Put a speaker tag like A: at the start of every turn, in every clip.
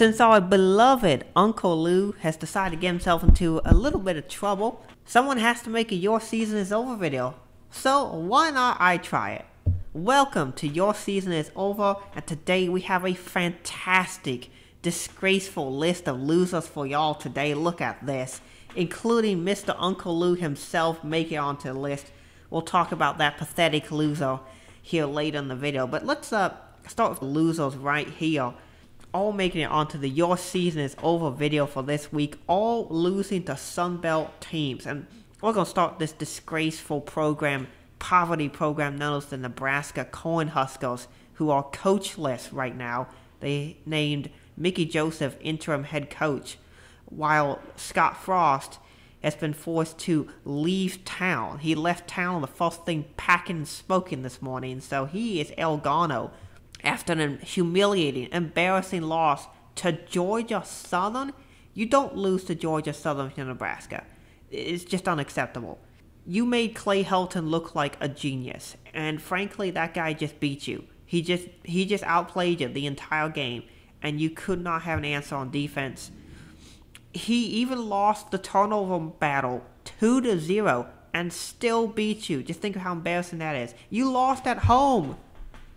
A: Since our beloved Uncle Lou has decided to get himself into a little bit of trouble, someone has to make a Your Season Is Over video. So why not I try it? Welcome to Your Season Is Over, and today we have a fantastic, disgraceful list of losers for y'all today. Look at this, including Mr. Uncle Lou himself making it onto the list. We'll talk about that pathetic loser here later in the video, but let's start with the losers right here. All making it onto the Your Season Is Over video for this week, all losing to Sunbelt teams. And we're going to start this disgraceful program, poverty program known as the Nebraska Cornhuskers, who are coachless right now. They named Mickey Joseph interim head coach, while Scott Frost has been forced to leave town. He left town the first thing packing and smoking this morning, so he is El Gano. After an humiliating, embarrassing loss to Georgia Southern, you don't lose to Georgia Southern from Nebraska. It's just unacceptable. You made Clay Helton look like a genius, and frankly, that guy just beat you. He just outplayed you the entire game, and you could not have an answer on defense. He even lost the turnover battle 2-0 and still beat you. Just think of how embarrassing that is. You lost at home.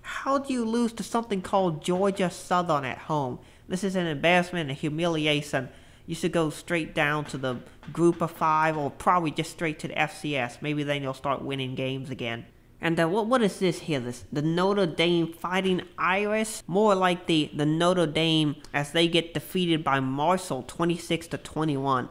A: How do you lose to something called Georgia Southern at home? This is an embarrassment and a humiliation. You should go straight down to the group of 5, or probably just straight to the FCS. Maybe then you'll start winning games again. And what is this here? The Notre Dame Fighting Irish? More like the Notre Dame as they get defeated by Marshall 26-21.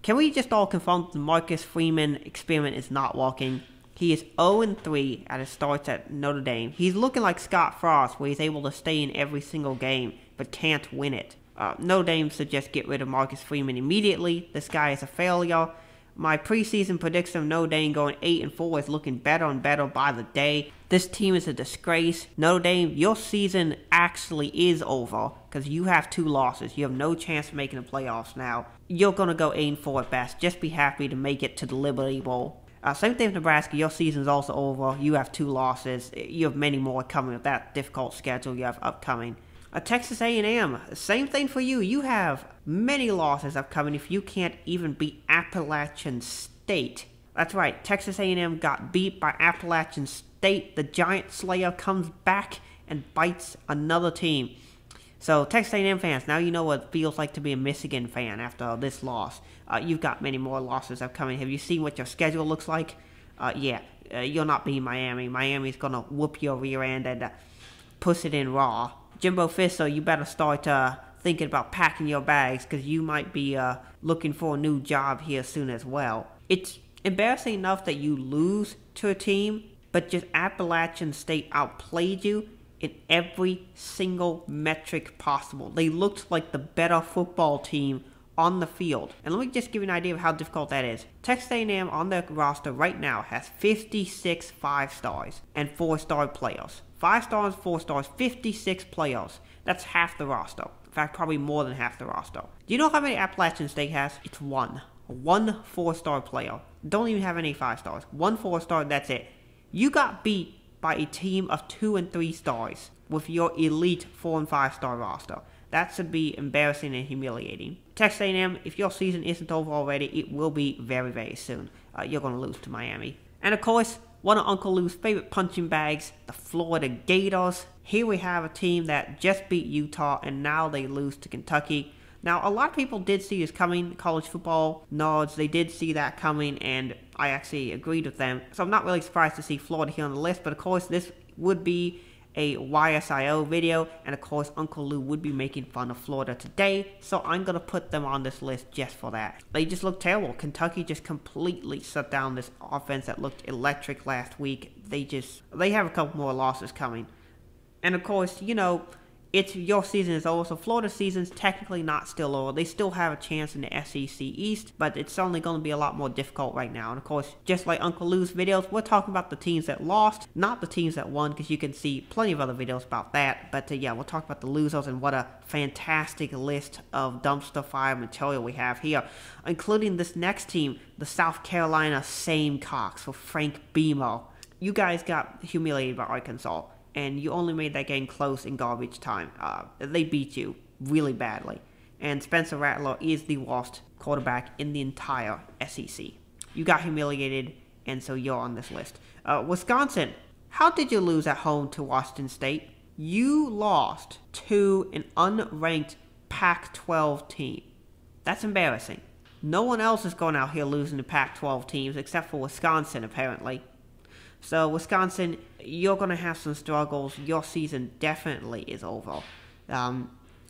A: Can we just all confirm the Marcus Freeman experiment is not working? He is 0-3 at his starts at Notre Dame. He's looking like Scott Frost, where he's able to stay in every single game, but can't win it. Notre Dame should just get rid of Marcus Freeman immediately. This guy is a failure. My preseason prediction of Notre Dame going 8-4 is looking better and better by the day. This team is a disgrace. Notre Dame, your season actually is over because you have 2 losses. You have no chance of making the playoffs now. You're going to go 8-4 at best. Just be happy to make it to the Liberty Bowl. Same thing with Nebraska. Your season's also over. You have 2 losses. You have many more coming with that difficult schedule you have upcoming. Texas A&M, same thing for you. You have many losses upcoming if you can't even beat Appalachian State. That's right, Texas A&M got beat by Appalachian State. The Giant Slayer comes back and bites another team. So Texas A&M fans, now you know what it feels like to be a Michigan fan after this loss. You've got many more losses upcoming. Have you seen what your schedule looks like? You'll not be Miami. Miami's going to whoop your rear end and push it in raw. Jimbo Fisher, you better start thinking about packing your bags because you might be looking for a new job here soon as well. It's embarrassing enough that you lose to a team, but just Appalachian State outplayed you in every single metric possible. They looked like the better football team on the field. And let me just give you an idea of how difficult that is. Texas A&M on their roster right now has 56 5-stars and 4-star players. 5 stars, 4 stars, 56 players. That's half the roster. In fact, probably more than half the roster. Do you know how many Appalachian State has? It's 1. 1 4-star player. Don't even have any 5 stars. 1 4-star, that's it. You got beat by a team of 2 and 3 stars with your elite 4 and 5-star roster. That should be embarrassing and humiliating. Texas A&M, if your season isn't over already, it will be very, very soon. You're going to lose to Miami. And of course, one of Uncle Lou's favorite punching bags, the Florida Gators. Here we have a team that just beat Utah, and now they lose to Kentucky. Now, a lot of people did see this coming, college football nerds. They did see that coming, and I actually agreed with them. So I'm not really surprised to see Florida here on the list, but of course, this would be a YSIO video, and of course Uncle Lou would be making fun of Florida today, so I'm going to put them on this list just for that. They just look terrible. Kentucky just completely shut down this offense that looked electric last week. They have a couple more losses coming. And of course, you know, it's your season is over, so Florida's season's technically not still over. They still have a chance in the SEC East, but it's only going to be a lot more difficult right now. And of course, just like Uncle Lou's videos, we're talking about the teams that lost, not the teams that won, because you can see plenty of other videos about that. But yeah, we'll talk about the losers, and what a fantastic list of dumpster fire material we have here, including this next team, the South Carolina Gamecocks for Frank Beamer. You guys got humiliated by Arkansas, and you only made that game close in garbage time. They beat you. really badly. And Spencer Rattler is the worst quarterback in the entire SEC. You got humiliated, and so you're on this list. Wisconsin, how did you lose at home to Washington State? You lost to an unranked Pac-12 team. That's embarrassing. No one else is going out here losing to Pac-12 teams except for Wisconsin, apparently. So, Wisconsin, you're going to have some struggles. Your season definitely is over.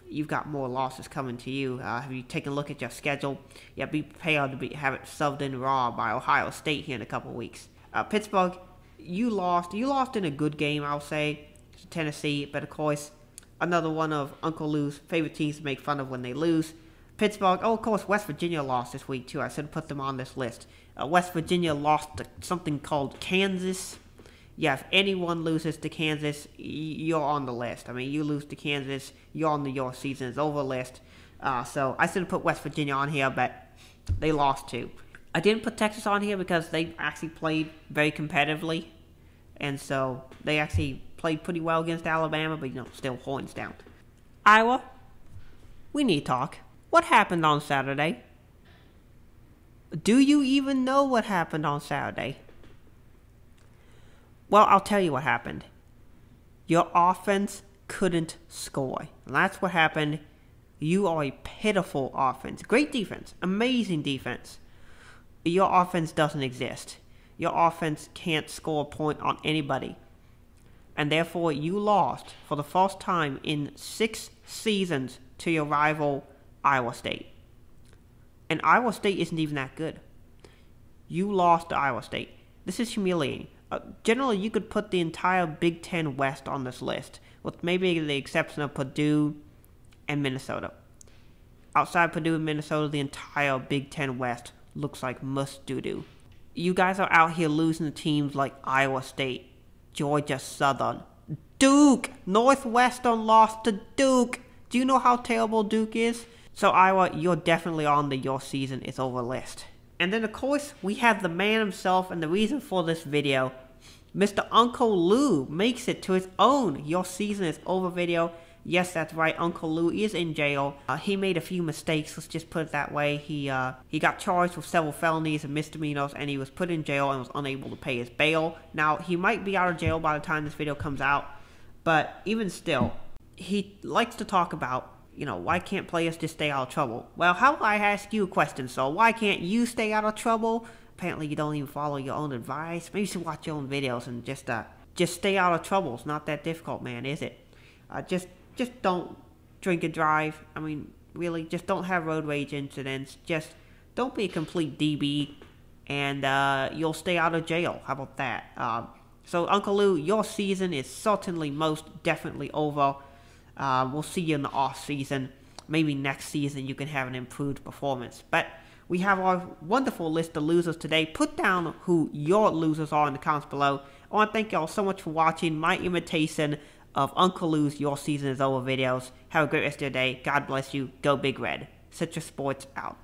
A: You've got more losses coming to you. Have you taken a look at your schedule? Yeah, be prepared to have it subbed in raw by Ohio State here in a couple weeks. Pittsburgh, you lost. You lost in a good game, I'll say, to Tennessee. But, of course, another one of Uncle Lou's favorite teams to make fun of when they lose. Pittsburgh, of course, West Virginia lost this week, too. I should have put them on this list. West Virginia lost to something called Kansas. Yeah, if anyone loses to Kansas, you're on the list. I mean, you lose to Kansas, you're on the your season is over list. So I should have put West Virginia on here, but they lost too. I didn't put Texas on here because they actually played very competitively. And so they actually played pretty well against Alabama, but still horns down. Iowa, we need to talk. What happened on Saturday? Do you even know what happened on Saturday? Well, I'll tell you what happened. Your offense couldn't score. And that's what happened. You are a pitiful offense. Great defense. Amazing defense. Your offense doesn't exist. Your offense can't score a point on anybody. And therefore, you lost for the first time in 6 seasons to your rival, Iowa State. And Iowa State isn't even that good. You lost to Iowa State. This is humiliating. Generally, you could put the entire Big Ten West on this list, with maybe the exception of Purdue and Minnesota. Outside Purdue and Minnesota, the entire Big Ten West looks like must doo-doo. You guys are out here losing to teams like Iowa State, Georgia Southern, Duke. Northwestern lost to Duke. Do you know how terrible Duke is? So Iowa, you're definitely on the your season is over list. And then of course, we have the man himself, and the reason for this video, Mr. Uncle Lou makes it to his own your season is over video. Yes, that's right, Uncle Lou is in jail. He made a few mistakes, let's just put it that way. He got charged with several felonies and misdemeanors, and he was put in jail and was unable to pay his bail. Now, he might be out of jail by the time this video comes out, but even still, he likes to talk about, why can't players just stay out of trouble? Well, how about I ask you a question, so why can't you stay out of trouble? Apparently you don't even follow your own advice. Maybe you should watch your own videos and just stay out of trouble. It's not that difficult, man, is it? Just don't drink and drive. I mean, really, just don't have road rage incidents. Just don't be a complete DB, and you'll stay out of jail. How about that? So, Uncle Lou, your season is certainly most definitely over. We'll see you in the off season. Maybe next season you can have an improved performance. But we have our wonderful list of losers today. Put down who your losers are in the comments below. I want to thank y'all so much for watching my imitation of Uncle Lou's Your Season is Over videos. Have a great rest of your day. God bless you. Go Big Red. Citrus Sports out.